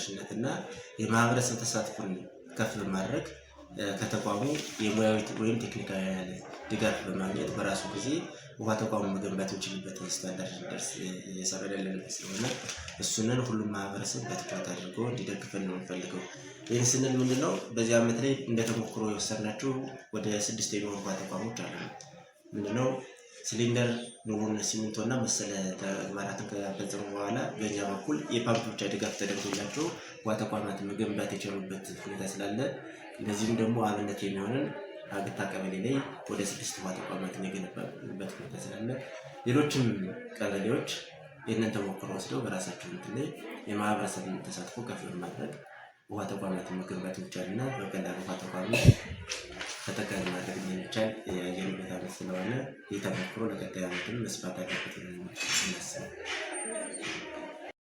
ተደራሽነትና የማህበረሰብ ተሳትፎን ከፍ በማድረግ ከተቋሙ የሙያዊ ወይም ቴክኒካዊ ድጋፍ በማግኘት በራሱ ጊዜ ውሃ ተቋሙ መገንባት የሚችልበት ስታንዳርድ እንዲደርስ እየሰራን ያለንበት ስለሆነ እሱንን ሁሉም ማህበረሰብ በትኩረት አድርጎ እንዲደግፈን ነው የምንፈልገው። ይህን ስንል ምንድነው በዚህ ዓመት ላይ እንደተሞክሮ የወሰድናቸው ወደ 6 የሚሆኑ ውሃ ተቋሞች አሉ። ምንድነው ሲሊንደር ሙሉን ሲሚንቶና መሰለ ተግባራትን ከፈጸሙ በኋላ በእኛ በኩል የፓምፕ ብቻ ድጋፍ ተደርጎላቸው ውሃ ተቋማትን መገንባት የቻሉበት ሁኔታ ስላለ እንደዚህም ደግሞ አብነት የሚሆንን አግታ ቀበሌ ላይ ወደ 6 ውሃ ተቋማትን የገነባበት ሁኔታ ስላለ ሌሎችም ቀበሌዎች ይህንን ተሞክሮ ወስደው በራሳቸው እንትን ላይ የማህበረሰብን ተሳትፎ ከፍ በማድረግ ውሃ ተቋማትን መገንባት ይቻላልና በቀላሉ ውሃ ተቋማት ተጠቃሚ ማድረግ የሚቻል የአየር ሁኔታ ስለሆነ የተሞክሮ ለቀጣይ ዓመትም መስፋት አለበት።